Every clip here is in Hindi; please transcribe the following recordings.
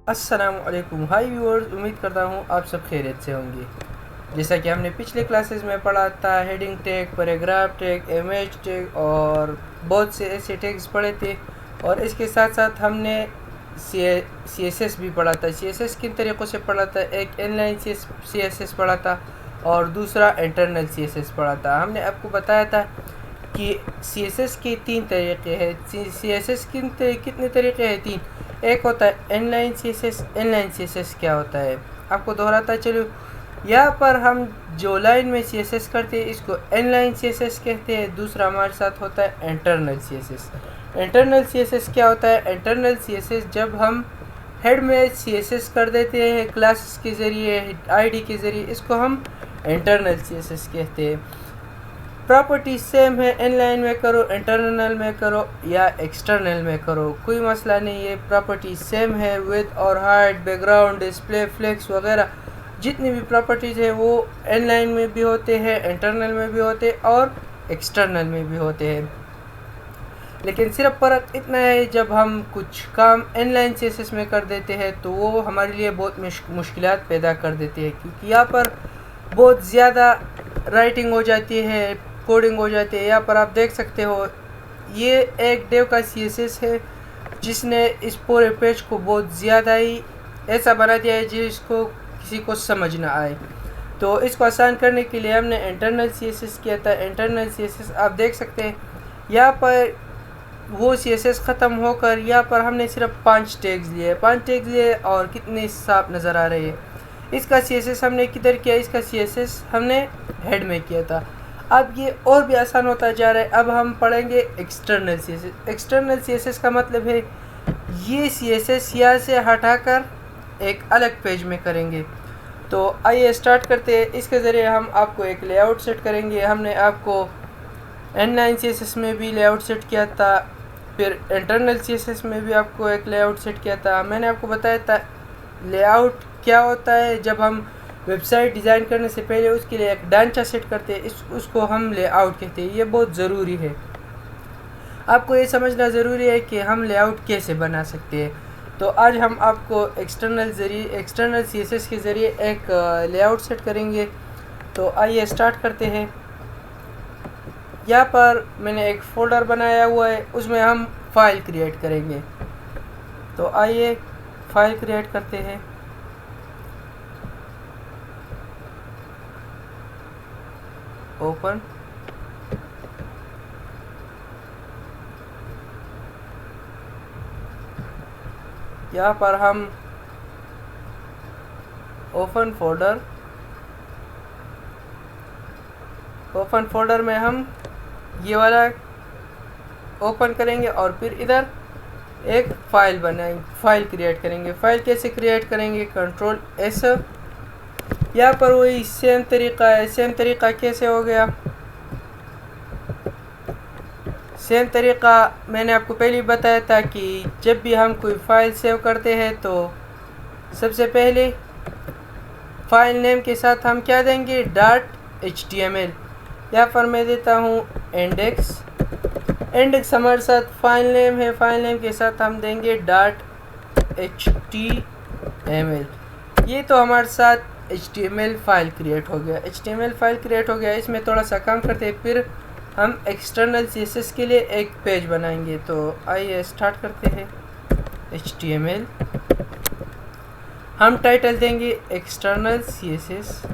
अस्सलामुअलैकुम। हाय व्यूअर्स, उम्मीद करता हूँ आप सब खैरियत से होंगे। जैसा कि हमने पिछले क्लासेस में पढ़ा था, heading tag, paragraph tag, image tag और बहुत से ऐसे टैग्स पढ़े थे। और इसके साथ साथ हमने सी एस एस भी पढ़ा था। सी एस एस किन तरीक़ों से पढ़ा था? एक इनलाइन सी एस एस पढ़ा था और दूसरा इंटरनल सी एस एस पढ़ा था। हमने आपको बताया था कि सी एस एस के 3 तरीक़े हैं। सी एस एस कितने तरीक़े हैं? 3। एक होता है inline C S S. Inline C S S क्या होता है आपको दोहराता चलो। यहाँ पर हम जो लाइन में सी एस एस करते हैं इसको इनलाइन सी एस एस कहते हैं। दूसरा हमारे साथ होता है internal C S S. Internal C S S क्या होता है? इंटरनल सी एस एस जब हम हेड में सी एस एस कर देते हैं क्लासेस के ज़रिए, आईडी के ज़रिए, इसको हम इंटरनल सी एस एस कहते हैं। प्रॉपर्टी सेम है, इनलाइन में करो, इंटरनल में करो या एक्सटर्नल में करो, कोई मसला नहीं है। प्रॉपर्टी सेम है, विड्थ और हाइट, बैकग्राउंड, डिस्प्ले, फ्लेक्स वगैरह जितनी भी प्रॉपर्टीज़ है वो इनलाइन में भी होते हैं, इंटरनल में भी होते हैं और एक्सटर्नल में भी होते हैं। लेकिन सिर्फ फ़र्क इतना है, जब हम कुछ काम इनलाइन सीएसएस में कर देते हैं तो वो हमारे लिए बहुत मुश्किलात पैदा कर देती है, क्योंकि यहाँ पर बहुत ज़्यादा राइटिंग हो जाती है, कोडिंग हो जाती है। यहाँ पर आप देख सकते हो ये एक डेव का सीएसएस है जिसने इस पूरे पेज को बहुत ज़्यादा ही ऐसा बना दिया है जिसको किसी को समझ ना आए। तो इसको आसान करने के लिए हमने इंटरनल सीएसएस किया था। इंटरनल सीएसएस आप देख सकते हैं यहाँ पर वो सीएसएस ख़त्म होकर यहाँ पर हमने सिर्फ 5 टैग्स लिए, 5 टैग्स लिए और कितने साफ नज़र आ रहे हैं। इसका सीएसएस हमने किधर किया? इसका सीएसएस हमने हेड में किया था। अब ये और भी आसान होता जा रहा है। अब हम पढ़ेंगे एक्सटर्नल सीएसएस। एक्सटर्नल सीएसएस का मतलब है ये सीएसएस यहाँ से हटाकर एक अलग पेज में करेंगे। तो आइए स्टार्ट करते हैं। इसके ज़रिए हम आपको एक लेआउट सेट करेंगे। हमने आपको इनलाइन सीएसएस में भी लेआउट सेट किया था, फिर इंटरनल सीएसएस में भी आपको एक लेआउट सेट किया था। मैंने आपको बताया था लेआउट क्या होता है। जब हम वेबसाइट डिज़ाइन करने से पहले उसके लिए एक ढांचा सेट करते हैं, उसको हम लेआउट कहते हैं। ये बहुत ज़रूरी है, आपको ये समझना ज़रूरी है कि हम लेआउट कैसे बना सकते हैं। तो आज हम आपको एक्सटर्नल सीएसएस के ज़रिए एक लेआउट सेट करेंगे। तो आइए स्टार्ट करते हैं। यहाँ पर मैंने एक फ़ोल्डर बनाया हुआ है, उसमें हम फाइल क्रिएट करेंगे। तो आइए फाइल क्रिएट करते हैं। ओपन। यहाँ पर हम ओपन फोल्डर में हम ये वाला ओपन करेंगे और फिर इधर एक फ़ाइल बनाएंगे, फ़ाइल क्रिएट करेंगे। फ़ाइल कैसे क्रिएट करेंगे? Control S. यहाँ पर वही सेम तरीक़ा है। सेम तरीक़ा कैसे हो गया? सेम तरीक़ा मैंने आपको पहले ही बताया था कि जब भी हम कोई फ़ाइल सेव करते हैं तो सबसे पहले फ़ाइल नेम के साथ हम क्या देंगे? .html। यहाँ पर मैं देता हूँ इंडेक्स हमारे साथ फाइल नेम है। फाइल नेम के साथ हम देंगे .html। ये तो हमारे साथ HTML फाइल क्रिएट हो गया। HTML फाइल क्रिएट हो गया। इसमें थोड़ा सा काम करते हैं, फिर हम एक्सटर्नल CSS के लिए एक पेज बनाएंगे। तो आइए स्टार्ट करते हैं। HTML हम टाइटल देंगे एक्सटर्नल CSS।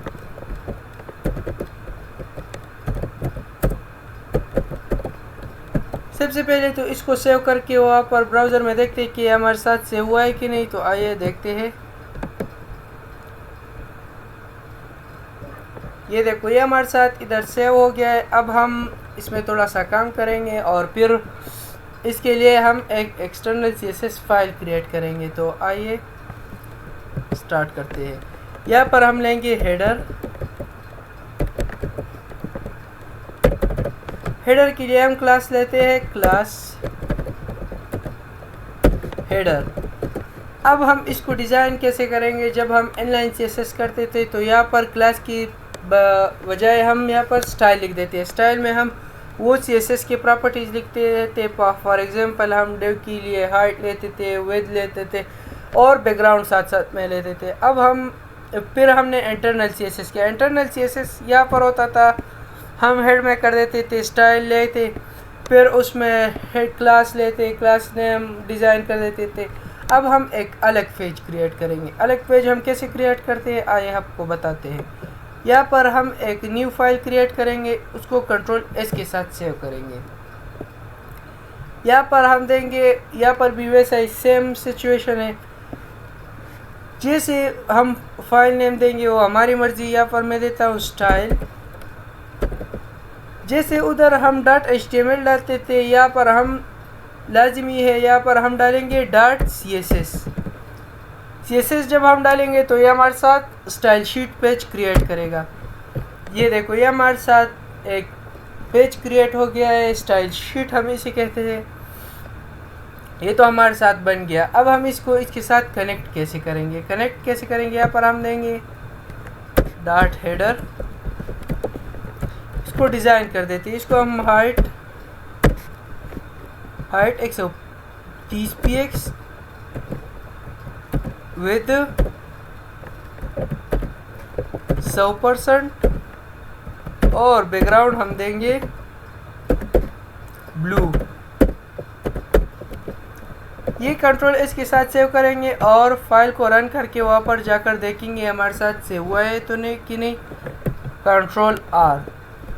सबसे पहले तो इसको सेव करके वहाँ पर ब्राउज़र में देखते हैं कि हमारे साथ सेव हुआ है कि नहीं। तो आइए देखते हैं। ये देखो, ये हमारे साथ इधर सेव हो गया है। अब हम इसमें थोड़ा सा काम करेंगे और फिर इसके लिए हम एक एक्सटर्नल CSS फाइल क्रिएट करेंगे। तो आइए स्टार्ट करते हैं। यहाँ पर हम लेंगे हेडर के लिए हम क्लास लेते हैं, क्लास हेडर। अब हम इसको डिज़ाइन कैसे करेंगे? जब हम इनलाइन CSS करते थे तो यहाँ पर क्लास की बजाय हम यहाँ पर स्टाइल लिख देते हैं। स्टाइल में हम वो CSS की प्रॉपर्टीज़ लिखते थे। फॉर एग्जांपल हम डेव के लिए हाइट लेते थे, विड्थ लेते थे, और बैकग्राउंड साथ साथ में लेते थे। अब हम फिर हमने इंटरनल CSS किया। इंटरनल CSS यहाँ पर होता था, हम हेड में कर देते थे स्टाइल लेते, फिर उसमें हेड क्लास लेते, क्लास नेम डिज़ाइन कर देते थे। अब हम एक अलग पेज क्रिएट करेंगे। अलग पेज हम कैसे क्रिएट करते हैं आइए आपको बताते हैं। यहाँ पर हम एक न्यू फाइल क्रिएट करेंगे, उसको Ctrl+S के साथ सेव करेंगे। यहाँ पर हम देंगे, यहाँ पर भी वैसा ही सेम सिचुएशन है, जैसे हम फाइल नेम देंगे वो हमारी मर्ज़ी। यहाँ पर मैं देता हूँ स्टाइल। जैसे उधर हम .html डालते थे, यहाँ पर हम लाजमी है, यहाँ पर हम डालेंगे .css। CSS जब हम डालेंगे तो ये हमारे साथ स्टाइल शीट पेज क्रिएट करेगा। ये देखो ये हमारे साथ एक पेज क्रिएट हो गया है, स्टाइल शीट हम इसे कहते हैं। ये तो हमारे साथ बन गया। अब हम इसको इसके साथ कनेक्ट कैसे करेंगे? यहाँ पर हम देंगे .header, इसको डिज़ाइन कर देते हैं। इसको हम हाइट 130 px, विद 100% और बैकग्राउंड हम देंगे ब्लू। ये Ctrl+S के साथ सेव करेंगे और फाइल को रन करके वहाँ पर जाकर देखेंगे हमारे साथ सेव हुआ है तो नहीं कि नहीं। Ctrl+R।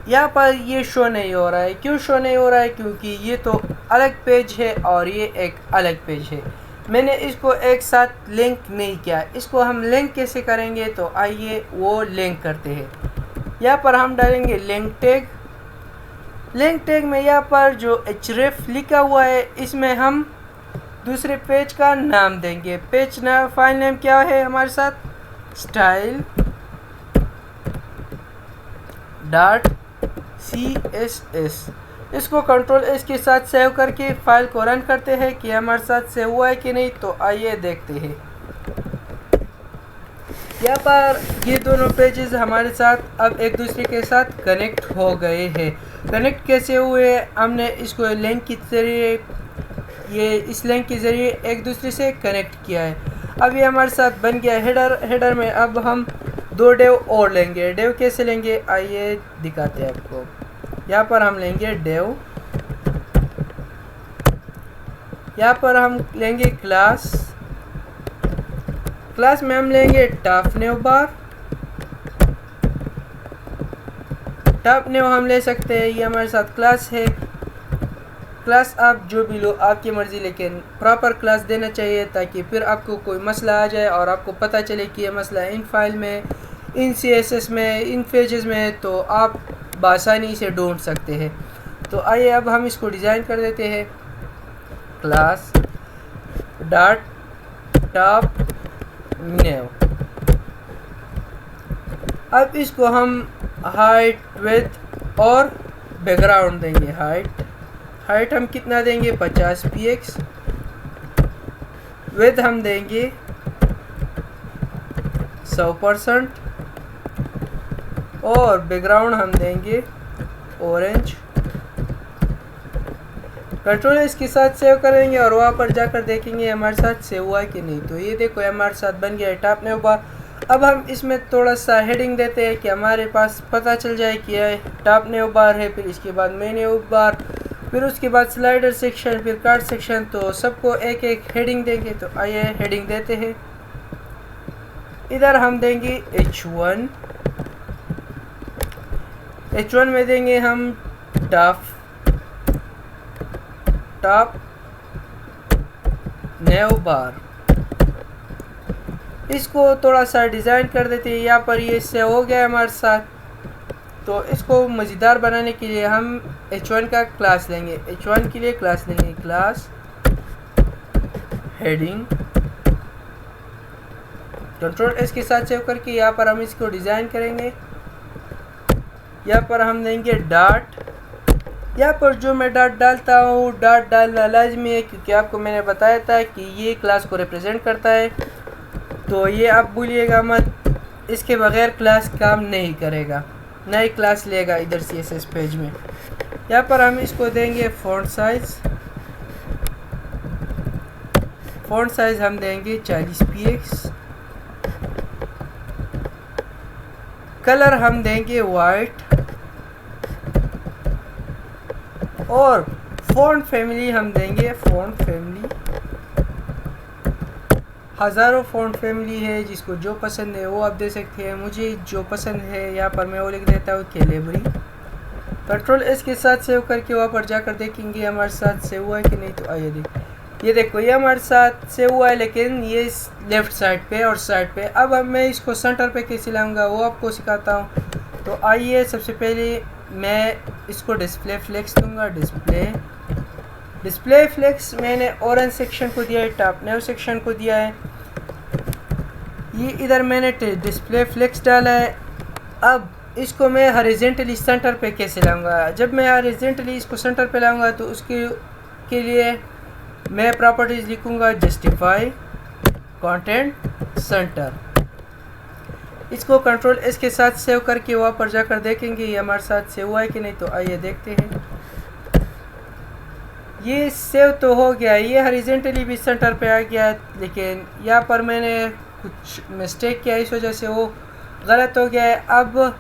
यहाँ पर ये शो नहीं हो रहा है। क्यों शो नहीं हो रहा है? क्योंकि ये तो अलग पेज है और ये एक अलग पेज है। मैंने इसको एक साथ लिंक नहीं किया। इसको हम लिंक कैसे करेंगे तो आइए वो लिंक करते हैं। यहाँ पर हम डालेंगे लिंक टैग। लिंक टैग में यहाँ पर जो href लिखा हुआ है इसमें हम दूसरे पेज का नाम देंगे। पेज ना फाइल नेम क्या है हमारे साथ? Style .css। इसको Ctrl+S के साथ सेव करके फाइल को रन करते हैं कि हमारे साथ सेव हुआ है कि नहीं। तो आइए देखते हैं। यहाँ पर ये दोनों पेजेस हमारे साथ अब एक दूसरे के साथ कनेक्ट हो गए हैं। कनेक्ट कैसे हुए? हमने इसको लिंक के ज़रिए, इस लिंक के ज़रिए एक दूसरे से कनेक्ट किया है। अब ये हमारे साथ बन गया हेडर में अब हम 2 डेव और लेंगे। डेव कैसे लेंगे आइए दिखाते हैं आपको। यहाँ पर हम लेंगे डेव, यहाँ पर हम लेंगे क्लास में हम लेंगे टॉप न्यू बार। टॉप न्यू हम ले सकते हैं, ये हमारे साथ क्लास है। क्लास आप जो भी लो आपकी मर्ज़ी, लेकिन प्रॉपर क्लास देना चाहिए ताकि फिर आपको कोई मसला आ जाए और आपको पता चले कि ये मसला इन फाइल में, इन CSS में, इन पेजेस में है तो आप बासानी से ढूंढ सकते हैं। तो आइए अब हम इसको डिज़ाइन कर देते हैं। Class .top new। अब इसको हम हाइट, विड्थ और बैकग्राउंड देंगे। हाइट हम कितना देंगे? 50 px। विड्थ हम देंगे 100% और बैकग्राउंड हम देंगे ऑरेंज। Ctrl+S के साथ सेव करेंगे और वहाँ पर जाकर देखेंगे हमारे साथ सेव हुआ है कि नहीं। तो ये देखो हमारे साथ बन गया है टॉप न्यू बार। अब हम इसमें थोड़ा सा हेडिंग देते हैं कि हमारे पास पता चल जाए कि यह टॉप न्यू बार है, फिर इसके बाद मेन्यू बार, फिर उसके बाद स्लाइडर सेक्शन, फिर कार्ड सेक्शन। तो सबको एक एक हेडिंग देंगे। तो आइए हेडिंग देते हैं। इधर हम देंगे H1 में देंगे हम टॉप न्यू बार। इसको थोड़ा सा डिज़ाइन कर देते हैं। यहाँ पर ये सेव हो गया हमारे साथ। तो इसको मज़ेदार बनाने के लिए हम H1 का क्लास लेंगे। H1 के लिए क्लास लेंगे, क्लास हेडिंग। Ctrl+S के साथ सेव करके यहाँ पर हम इसको डिज़ाइन करेंगे। यहाँ पर हम देंगे डॉट। यहाँ पर जो मैं डॉट डालता हूँ, डॉट डालना लाजमी है क्योंकि आपको मैंने बताया था कि ये क्लास को रिप्रेजेंट करता है। तो ये आप भूलिएगा मत, इसके बगैर क्लास काम नहीं करेगा, नई क्लास लेगा इधर CSS पेज में। यहाँ पर हम इसको देंगे फ़ॉन्ट साइज़ फ़ॉन्ट साइज़ हम देंगे 40 px, कलर हम देंगे वाइट, और फ़ॉन्ट फैमिली हम देंगे फ़ॉन्ट फैमिली। हज़ारों फ़ॉन्ट फैमिली है, जिसको जो पसंद है वो आप दे सकते हैं। मुझे जो पसंद है यहाँ पर मैं वो लिख देता हूँ, कैलिबरी। कंट्रोल एस के साथ सेव करके वहाँ पर जाकर देखेंगे हमारे साथ सेव हुआ है कि नहीं। तो आइए ये देखो ये हमारे साथ सेव हुआ है, लेकिन ये लेफ़्ट साइड पे और साइड पे। अब मैं इसको सेंटर पे कैसे लाऊंगा वो आपको सिखाता हूँ। तो आइए सबसे पहले मैं इसको डिस्प्ले फ्लेक्स दूंगा। डिस्प्ले फ्लेक्स मैंने ऑरेंज सेक्शन को दिया है, टॉप नेव सेक्शन को दिया है। ये इधर मैंने डिस्प्ले फ्लेक्स डाला है। अब इसको मैं हॉरिजॉन्टली सेंटर पे कैसे लाऊंगा। जब मैं हॉरिजॉन्टली इसको सेंटर पे लाऊंगा तो उसके के लिए मैं प्रॉपर्टीज़ लिखूंगा, जस्टिफाई कंटेंट सेंटर। इसको कंट्रोल एस के साथ सेव करके वहाँ पर जाकर देखेंगे ये हमारे साथ सेव हुआ है कि नहीं। तो आइए देखते हैं। ये सेव तो हो गया, ये हॉरिजॉन्टली भी सेंटर पे आ गया, लेकिन यहाँ पर मैंने कुछ मिस्टेक किया, इस वजह से वो गलत हो गया है। अब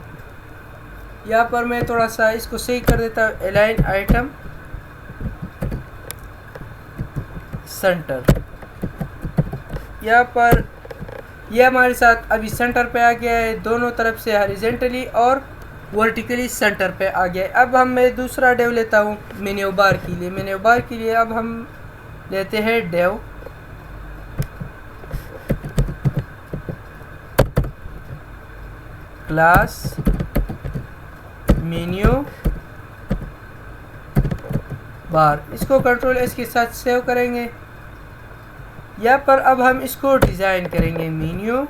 यहाँ पर मैं थोड़ा सा इसको सही कर देता हूँ, अलाइन आइटम सेंटर। यहाँ पर ये हमारे साथ अभी सेंटर पे आ गया है, दोनों तरफ से हॉरिजॉन्टली और वर्टिकली सेंटर पे आ गया है। अब मैं दूसरा डेव लेता हूँ मेन्यू बार के लिए। मेन्यू बार के लिए अब हम लेते हैं डेव क्लास मेन्यू बार। इसको कंट्रोल एस के साथ सेव करेंगे। यहाँ पर अब हम इसको डिज़ाइन करेंगे, मेन्यू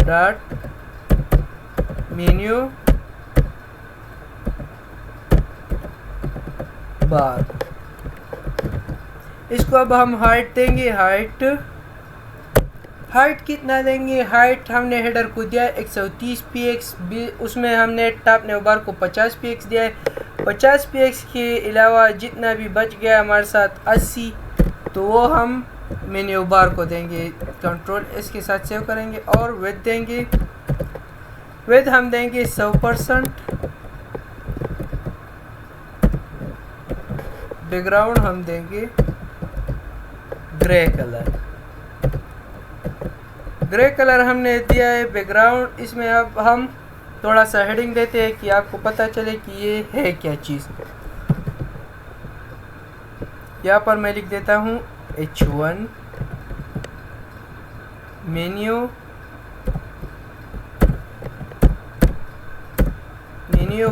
डॉट मेन्यू बार। इसको अब हम हाइट देंगे, हाइट कितना देंगे। हाइट हमने हेडर को दिया है 130 px, उसमें हमने टॉप नेव बार को 50 px दिया है। 50 px के अलावा जितना भी बच गया हमारे साथ 80, तो वो हम मेन्यू बार को देंगे। कंट्रोल एस के साथ सेव करेंगे और विड्थ देंगे, विड्थ हम देंगे 100%। बैकग्राउंड हम देंगे ग्रे कलर। ग्रे कलर हमने दिया है बैकग्राउंड। इसमें अब हम थोड़ा सा हेडिंग देते हैं कि आपको पता चले कि ये है क्या चीज़। यहाँ पर मैं लिख देता हूँ H1 मेन्यू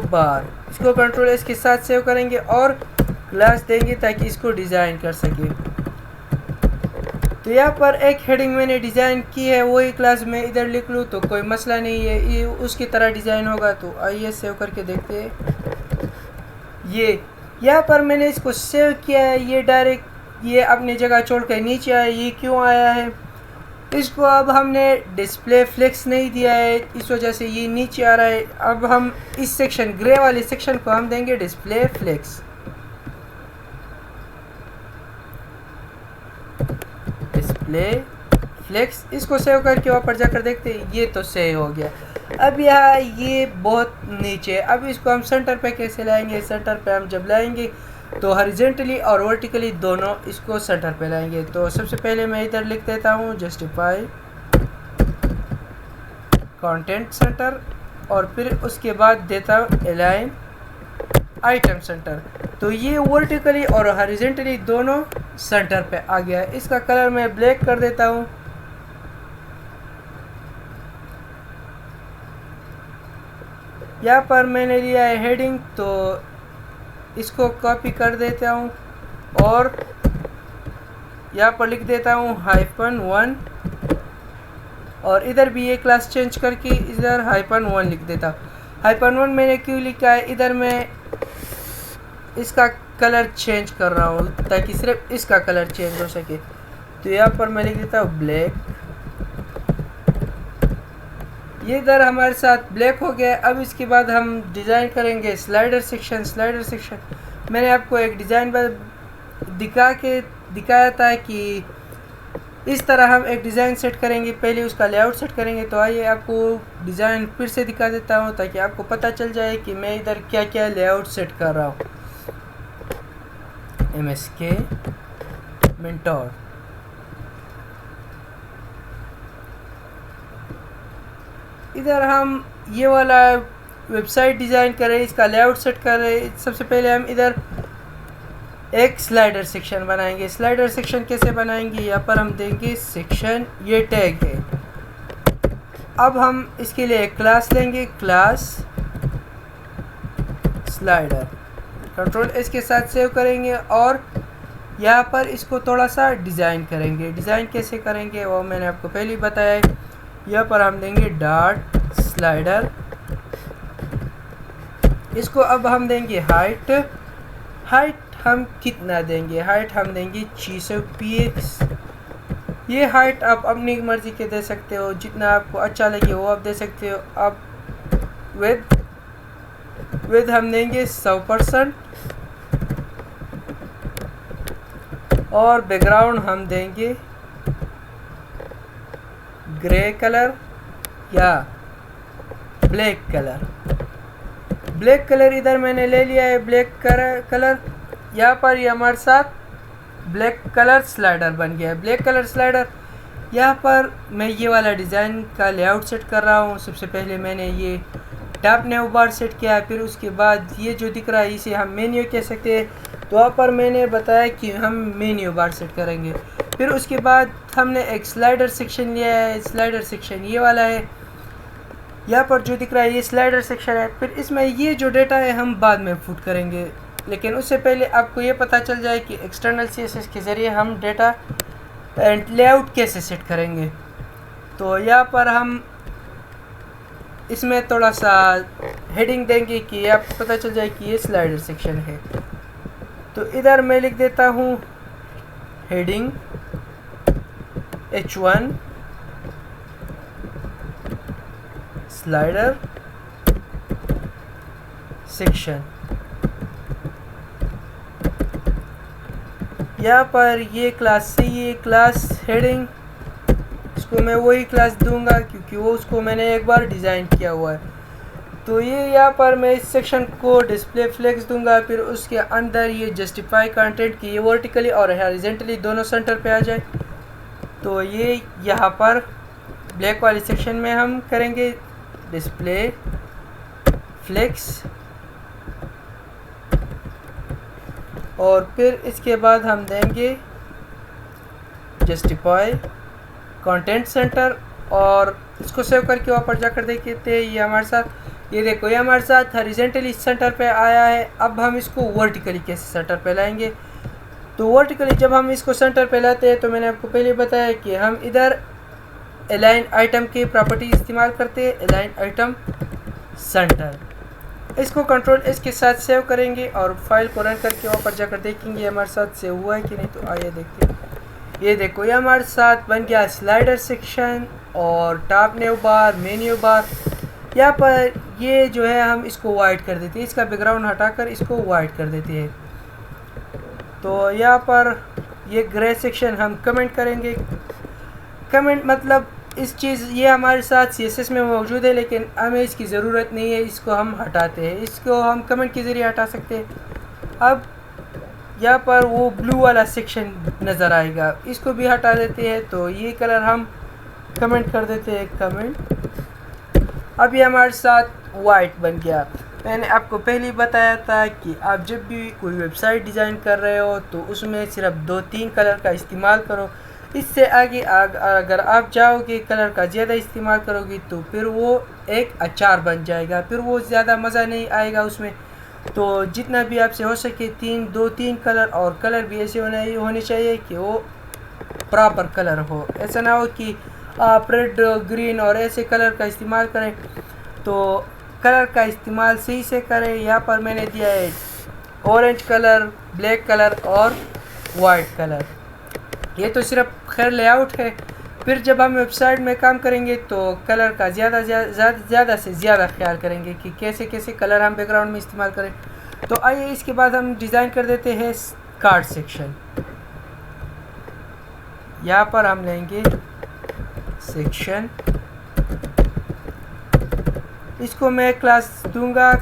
बार। इसको कंट्रोल एस के साथ सेव करेंगे और क्लास देंगे ताकि इसको डिज़ाइन कर सके। तो यहाँ पर एक हेडिंग मैंने डिज़ाइन की है, वही क्लास में इधर लिख लूँ तो कोई मसला नहीं है, ये उसकी तरह डिज़ाइन होगा। तो आइए सेव करके देखते हैं। ये यहाँ पर मैंने इसको सेव किया है, ये डायरेक्ट ये अपनी जगह छोड़ कर नीचे आया। ये क्यों आया है, इसको अब हमने डिस्प्ले फ्लेक्स नहीं दिया है, इस वजह से ये नीचे आ रहा है। अब हम इस सेक्शन ग्रे वाले सेक्शन को हम देंगे डिस्प्ले फ्लेक्स। इसको सेव करके वापस जाकर देखते हैं, ये तो सेव हो गया। अब यहाँ ये बहुत नीचे, अब इसको हम सेंटर पे कैसे लाएंगे। सेंटर पे हम जब लाएंगे तो हॉरिजॉन्टली और वर्टिकली दोनों इसको सेंटर पे लाएंगे। तो सबसे पहले मैं इधर लिख देता हूँ जस्टिफाई कंटेंट सेंटर, और फिर उसके बाद देता हूँ अलाइन आइटम सेंटर। तो ये वर्टिकली और हॉरिजॉन्टली दोनों सेंटर पे आ गया है। इसका कलर मैं ब्लैक कर देता हूँ। यहाँ पर मैंने लिया है हेडिंग, तो इसको कॉपी कर देता हूँ और यहाँ पर लिख देता हूँ -1, और इधर भी ये क्लास चेंज करके इधर -1 लिख देता हूँ। -1 मैंने क्यों लिखा है, इधर मैं इसका कलर चेंज कर रहा हूँ ताकि सिर्फ इसका कलर चेंज हो सके। तो यहाँ पर मैं लिख देता हूँ ब्लैक। ये इधर हमारे साथ ब्लैक हो गया। अब इसके बाद हम डिज़ाइन करेंगे स्लाइडर सेक्शन। मैंने आपको एक डिज़ाइन दिखाया था कि इस तरह हम एक डिज़ाइन सेट करेंगे, पहले उसका लेआउट सेट करेंगे। तो आइए आपको डिज़ाइन फिर से दिखा देता हूँ ताकि आपको पता चल जाए कि मैं इधर क्या क्या लेआउट सेट कर रहा हूँ। MSK मेंटोर, इधर हम ये वाला वेबसाइट डिज़ाइन कर रहे हैं, इसका लेआउट सेट कर रहे हैं। सबसे पहले हम इधर एक स्लाइडर सेक्शन बनाएंगे। स्लाइडर सेक्शन कैसे बनाएंगे, यहाँ पर हम देंगे सेक्शन, ये टैग है। अब हम इसके लिए एक क्लास लेंगे, क्लास स्लाइडर, कंट्रोल एस के साथ सेव करेंगे और यहाँ पर इसको थोड़ा सा डिज़ाइन करेंगे। डिज़ाइन कैसे करेंगे वो मैंने आपको पहले ही बताया है। यहाँ पर हम देंगे डॉट स्लाइडर, इसको अब हम देंगे हाइट। हाइट हम कितना देंगे, हाइट हम देंगे 600 px। ये हाइट आप अपनी मर्ज़ी के दे सकते हो, जितना आपको अच्छा लगे वो आप दे सकते हो। अब विद हम देंगे 100% और बैकग्राउंड हम देंगे ग्रे कलर या ब्लैक कलर। ब्लैक कलर इधर मैंने ले लिया है, ब्लैक कलर। यहाँ पर ये हमारे साथ ब्लैक कलर स्लाइडर बन गया है। ब्लैक कलर स्लाइडर, यहाँ पर मैं ये वाला डिज़ाइन का लेआउट सेट कर रहा हूँ। सबसे पहले मैंने ये टैप नेव बार सेट किया, फिर उसके बाद ये जो दिख रहा है इसे हम मेन्यू कह सकते हैं। तो वहाँ पर मैंने बताया कि हम मेन्यू बार सेट करेंगे। फिर उसके बाद हमने एक स्लाइडर सेक्शन लिया है। स्लाइडर सेक्शन ये वाला है, यहाँ पर जो दिख रहा है ये स्लाइडर सेक्शन है। फिर इसमें ये जो डेटा है हम बाद में फुट करेंगे, लेकिन उससे पहले आपको ये पता चल जाए कि एक्सटर्नल CSS के ज़रिए हम डेटा एंड लेआउट कैसे सेट करेंगे। तो यहाँ पर हम इसमें थोड़ा सा हेडिंग देंगे कि आपको पता चल जाए कि ये स्लाइडर सेक्शन है। तो इधर मैं लिख देता हूँ हेडिंग H1 स्लाइडर सेक्शन। यहाँ पर ये क्लास से ये क्लास हेडिंग, इसको मैं वही क्लास दूंगा क्योंकि वो उसको मैंने एक बार डिज़ाइन किया हुआ है। तो ये यहाँ पर मैं इस सेक्शन को डिस्प्ले फ्लेक्स दूंगा। फिर उसके अंदर ये जस्टिफाई कंटेंट की ये वर्टिकली और हॉरिजॉन्टली दोनों सेंटर पे आ जाए। तो ये यहाँ पर ब्लैक वाली सेक्शन में हम करेंगे डिस्प्ले फ्लेक्स, और फिर इसके बाद हम देंगे जस्टिफाई कंटेंट सेंटर और इसको सेव करके वापस जाकर देखते हैं ये हमारे साथ, ये देखो ये हमारे साथ हॉरिजॉन्टली सेंटर पे आया है। अब हम इसको वर्टिकली कैसे सेंटर पे लाएंगे। तो वर्टिकली जब हम इसको सेंटर पे लाते हैं तो मैंने आपको पहले बताया कि हम इधर अलाइन आइटम की प्रॉपर्टी इस्तेमाल करते हैं, अलाइन आइटम सेंटर। इसको कंट्रोल एस के साथ सेव करेंगे और फाइल को रन करके वापस जाकर देखेंगे हमारे साथ सेव हुआ है कि नहीं। तो आइए देखते हैं, ये देखो ये हमारे साथ बन गया स्लाइडर सेक्शन और टॉप नेव बार, मेन्यू बार। यहाँ पर ये जो है हम इसको वाइट कर देते हैं, इसका बैकग्राउंड हटाकर इसको वाइट कर देते हैं। तो यहाँ पर ये ग्रे सेक्शन हम कमेंट करेंगे। कमेंट मतलब इस चीज़ ये हमारे साथ CSS में मौजूद है लेकिन हमें इसकी ज़रूरत नहीं है, इसको हम हटाते हैं, इसको हम कमेंट के ज़रिए हटा सकते हैं। अब यहाँ पर वो ब्लू वाला सेक्शन नज़र आएगा, इसको भी हटा देते हैं। तो ये कलर हम कमेंट कर देते हैं, कमेंट। अब ये हमारे साथ वाइट बन गया। मैंने आपको पहले ही बताया था कि आप जब भी कोई वेबसाइट डिज़ाइन कर रहे हो तो उसमें सिर्फ 2-3 कलर का इस्तेमाल करो। इससे आगे अगर आप चाहोगे कलर का ज़्यादा इस्तेमाल करोगे तो फिर वो एक अचार बन जाएगा, फिर वो ज़्यादा मज़ा नहीं आएगा उसमें। तो जितना भी आपसे हो सके 2-3 कलर, और कलर भी ऐसे होने चाहिए कि वो प्रॉपर कलर हो। ऐसा ना हो कि आप रेड, ग्रीन और ऐसे कलर का इस्तेमाल करें। तो कलर का इस्तेमाल सही से करें। यहाँ पर मैंने दिया है ऑरेंज कलर, ब्लैक कलर और वाइट कलर। ये तो सिर्फ खैर लेआउट है। फिर जब हम वेबसाइट में काम करेंगे तो कलर का ज़्यादा से ज़्यादा ख्याल करेंगे कि कैसे कैसे कलर हम बैकग्राउंड में इस्तेमाल करें। तो आइए इसके बाद हम डिज़ाइन कर देते हैं कार्ड सेक्शन। यहाँ पर हम लेंगे सेक्शन, इसको मैं क्लास दूंगा।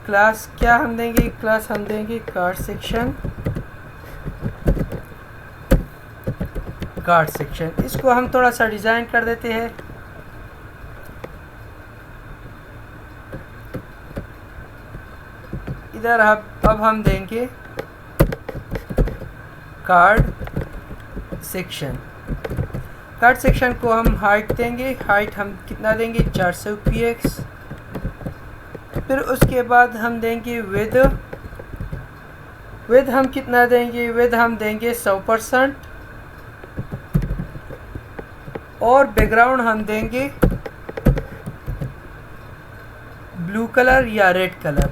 क्लास क्या हम देंगे? क्लास हम देंगे कार्ड सेक्शन, कार्ड सेक्शन। इसको हम थोड़ा सा डिज़ाइन कर देते हैं। इधर अब हम देंगे कार्ड सेक्शन। कार्ड सेक्शन को हम हाइट देंगे, हाइट हम कितना देंगे? 400 px। फिर उसके बाद हम देंगे विद, विद हम कितना देंगे? विद हम देंगे 100%। और बैकग्राउंड हम देंगे ब्लू कलर या रेड कलर,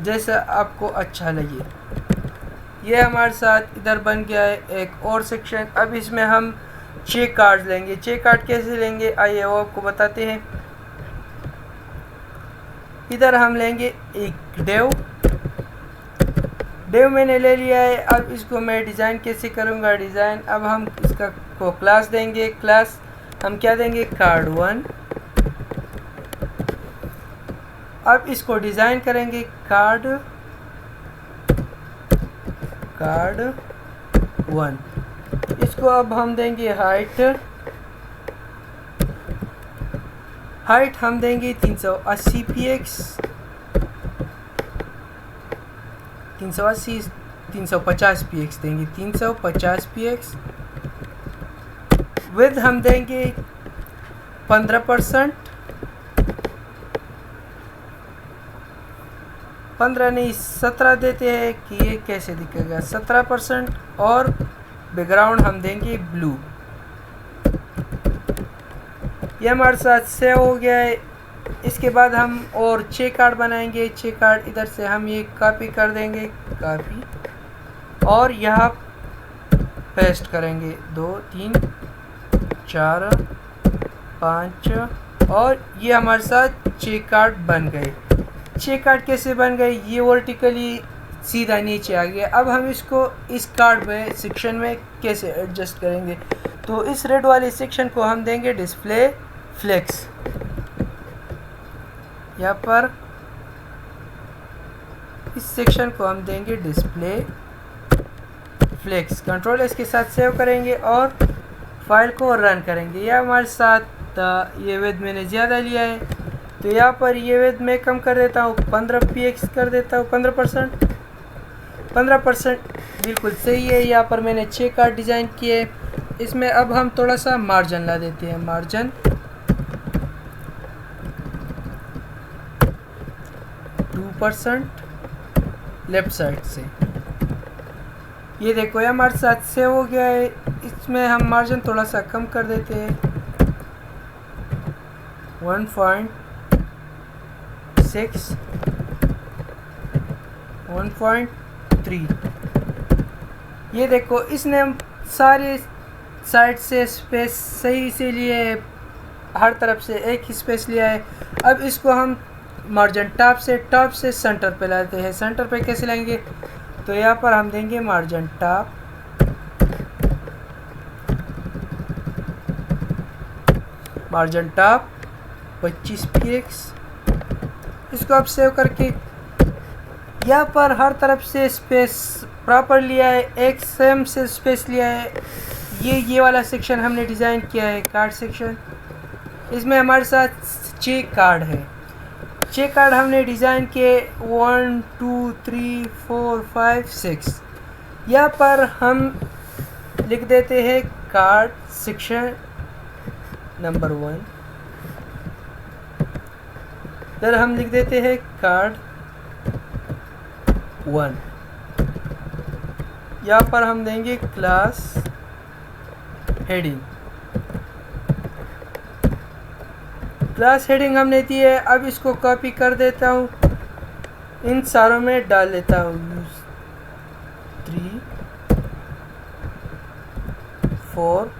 जैसा आपको अच्छा लगे। ये हमारे साथ इधर बन गया है एक और सेक्शन। अब इसमें हम 6 कार्ड लेंगे। 6 कार्ड कैसे लेंगे आइए वो आपको बताते हैं। इधर हम लेंगे एक डेव, डेव मैंने ले लिया है। अब इसको मैं डिज़ाइन कैसे करूँगा? डिज़ाइन अब हम इसका को क्लास देंगे। क्लास हम क्या देंगे? कार्ड 1। अब इसको डिज़ाइन करेंगे कार्ड 1। इसको अब हम देंगे हाइट, हाइट हम देंगे 380 px, 350 px देंगे, 350 px। विद हम देंगे 15%, 15 नहीं 17 देते हैं कि ये कैसे दिखेगा, 17%। और बैकग्राउंड हम देंगे ब्लू। ये हमारे साथ सेव हो गया है। इसके बाद हम और 6 कार्ड बनाएंगे। 6 कार्ड इधर से हम ये कॉपी कर देंगे, कॉपी, और यहाँ पेस्ट करेंगे। 2 3 4 5 और ये हमारे साथ 6 कार्ड बन गए। 6 कार्ड कैसे बन गए? ये वर्टिकली सीधा नीचे आ गया। अब हम इसको इस कार्ड में सेक्शन में कैसे एडजस्ट करेंगे? तो इस रेड वाले सेक्शन को हम देंगे डिस्प्ले फ्लेक्स। यहाँ पर इस सेक्शन को हम देंगे डिस्प्ले फ्लेक्स। कंट्रोल एस के साथ सेव करेंगे और फाइल को रन करेंगे। यह हमारे साथ ये विड्थ मैंने ज़्यादा लिया है, तो यहाँ पर ये विड्थ मैं कम कर देता हूँ, 15 px कर देता हूँ। 15% बिल्कुल सही है। यहाँ पर मैंने 6 कार्ड डिज़ाइन किए। इसमें अब हम थोड़ा सा मार्जिन ला देते हैं। मार्जिन 2% लेफ्ट साइड से। ये देखो ये हमारे साथ सेव हो गया है। इसमें हम मार्जिन थोड़ा सा कम कर देते हैं, 1.6 1.3। ये देखो इसने सारे साइड से स्पेस सही से लिए, हर तरफ से एक ही स्पेस लिया है। अब इसको हम मार्जिन टॉप से सेंटर पे लाते हैं। सेंटर पे कैसे लाएंगे? तो यहाँ पर हम देंगे margin top, margin top 25 px। इसको अब सेव करके यहाँ पर हर तरफ से स्पेस प्रॉपर लिया है, एक सेम से स्पेस लिया है। ये वाला सेक्शन हमने डिज़ाइन किया है कार्ड सेक्शन। इसमें हमारे साथ 6 कार्ड है। 6 कार्ड हमने डिज़ाइन किए, 1 2 3 4 5 6। यहाँ पर हम लिख देते हैं कार्ड सेक्शन नंबर 1। फिर हम लिख देते हैं कार्ड 1। यहाँ पर हम देंगे क्लास हेडिंग। क्लास हेडिंग हमने दी है। अब इसको कॉपी कर देता हूँ, इन सारों में डाल देता हूँ। 3 4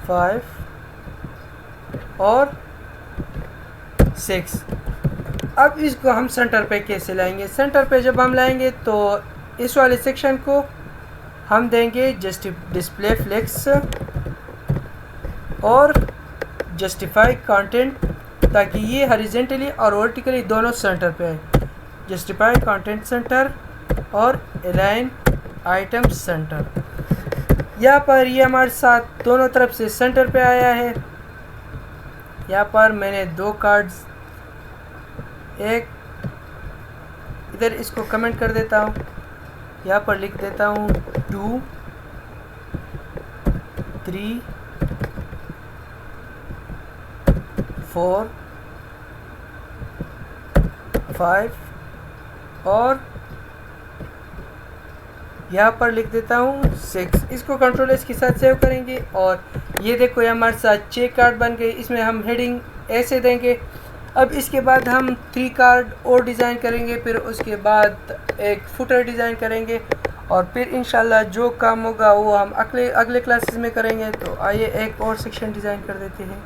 5 और 6। अब इसको हम सेंटर पे कैसे लाएंगे? सेंटर पे जब हम लाएंगे तो इस वाले सेक्शन को हम देंगे डिस्प्ले फ्लेक्स और जस्टिफाई कंटेंट, ताकि ये हॉरिजॉन्टली और वर्टिकली दोनों सेंटर पे आए। जस्टिफाई कंटेंट सेंटर और अलाइन आइटम सेंटर। यहाँ पर ये हमारे साथ दोनों तरफ से सेंटर पे आया है। यहाँ पर मैंने 2 कार्ड्स, एक इधर इसको कमेंट कर देता हूँ, यहाँ पर लिख देता हूँ 2 3 4 5 और यहाँ पर लिख देता हूँ 6। इसको कंट्रोल एस के साथ सेव करेंगे और ये देखो ये हमारे साथ 6 कार्ड बन गए। इसमें हम हेडिंग ऐसे देंगे। अब इसके बाद हम 3 कार्ड और डिज़ाइन करेंगे, फिर उसके बाद एक फुटर डिज़ाइन करेंगे और फिर इंशाल्लाह जो काम होगा वो हम अगले क्लासेस में करेंगे। तो आइए एक और सेक्शन डिज़ाइन कर देते हैं।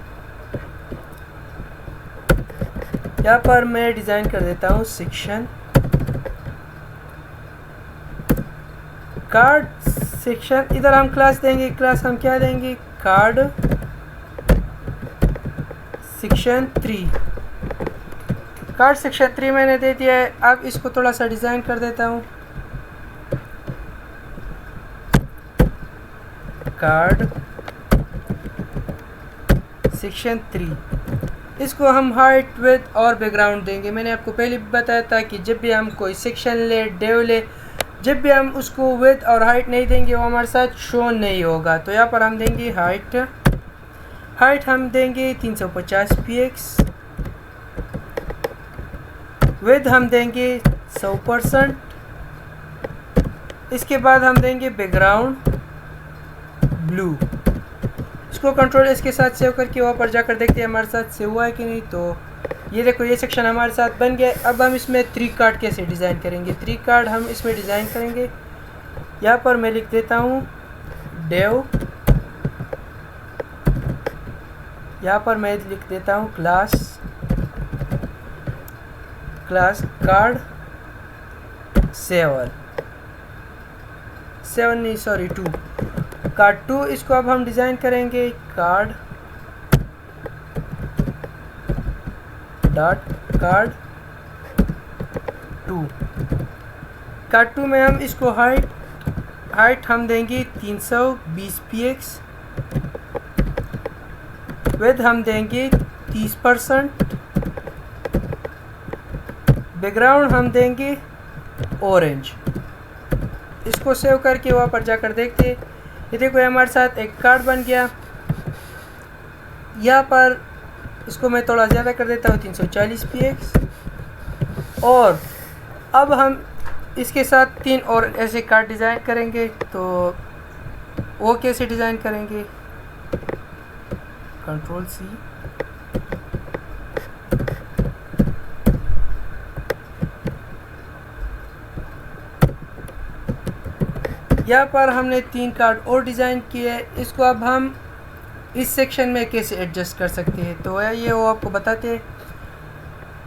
यहाँ पर मैं डिज़ाइन कर देता हूँ सेक्शन कार्ड सेक्शन। इधर हम क्लास देंगे, क्लास हम क्या देंगे, कार्ड सेक्शन 3। कार्ड सेक्शन 3 मैंने दे दिया है। अब इसको थोड़ा सा डिज़ाइन कर देता हूँ। कार्ड सेक्शन 3, इसको हम हाइट विड्थ और बैकग्राउंड देंगे। मैंने आपको पहले भी बताया था कि जब भी हम कोई सेक्शन ले, डेव ले, जब भी हम उसको विड्थ और हाइट नहीं देंगे वो हमारे साथ शो नहीं होगा। तो यहाँ पर हम देंगे हाइट हम देंगे 350 px, विड्थ हम देंगे 100%। इसके बाद हम देंगे बैकग्राउंड ब्लू। इसको कंट्रोल इसके साथ सेव करके वहाँ पर जाकर देखते हैं हमारे साथ सेव हुआ है कि नहीं। तो ये देखो ये सेक्शन हमारे साथ बन गया। अब हम इसमें 3 कार्ड कैसे डिज़ाइन करेंगे। 3 कार्ड हम इसमें डिज़ाइन करेंगे। यहाँ पर मैं लिख देता हूँ डेव, यहाँ पर मैं लिख देता हूँ क्लास कार्ड 2 कार्ड 2। इसको अब हम डिज़ाइन करेंगे कार्ड 2 में हम इसको हाइट हम देंगे 320 px, विड्थ हम देंगे 30%, बैकग्राउंड हम देंगे ऑरेंज। इसको सेव करके वहाँ पर जाकर देखते। ये देखो हमारे साथ एक कार्ड बन गया। यहाँ पर इसको मैं थोड़ा ज़्यादा कर देता हूँ 340 px और अब हम इसके साथ 3 और ऐसे कार्ड डिज़ाइन करेंगे। तो वो कैसे डिज़ाइन करेंगे, कंट्रोल C, यहाँ पर हमने 3 कार्ड और डिज़ाइन किए। इसको अब हम इस सेक्शन में कैसे एडजस्ट कर सकते हैं तो ये वो आपको बताते हैं।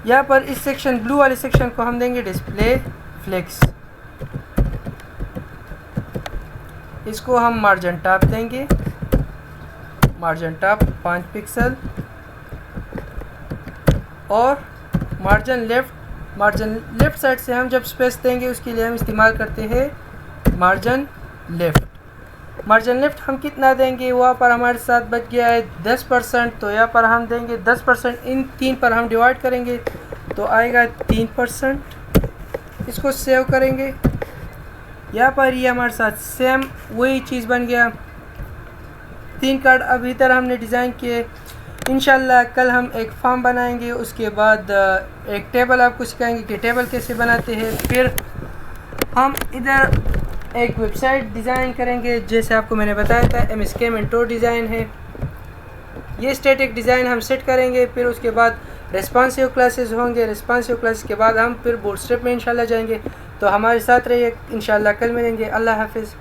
यहाँ पर इस सेक्शन ब्लू वाले सेक्शन को हम देंगे डिस्प्ले फ्लेक्स। इसको हम मार्जिन टॉप देंगे, मार्जिन टॉप 5 पिक्सल और मार्जिन लेफ़्ट साइड से हम जब स्पेस देंगे उसके लिए हम इस्तेमाल करते हैं मार्जिन लेफ़्ट हम कितना देंगे, वहाँ पर हमारे साथ बच गया है 10%। तो यहाँ पर हम देंगे 10%। इन 3 पर हम डिवाइड करेंगे तो आएगा 3%। इसको सेव करेंगे। यहाँ पर ये हमारे साथ सेम वही चीज़ बन गया। 3 कार्ड अब इधर हमने डिज़ाइन किए। इंशाल्लाह कल हम एक फॉर्म बनाएंगे, उसके बाद एक टेबल आपको सिखाएंगे कि टेबल कैसे बनाते हैं। फिर हम इधर एक वेबसाइट डिज़ाइन करेंगे जैसे आपको मैंने बताया था MSK मेंटोर डिज़ाइन है। ये स्टैटिक डिज़ाइन हम सेट करेंगे। फिर उसके बाद रेस्पॉन्सिव क्लासेस होंगे। रेस्पॉन्सिव क्लासेस के बाद हम फिर बूटस्ट्रैप में इंशाल्लाह जाएंगे। तो हमारे साथ रहिए, इंशाल्लाह कल मिलेंगे। अल्लाह हाफिज़।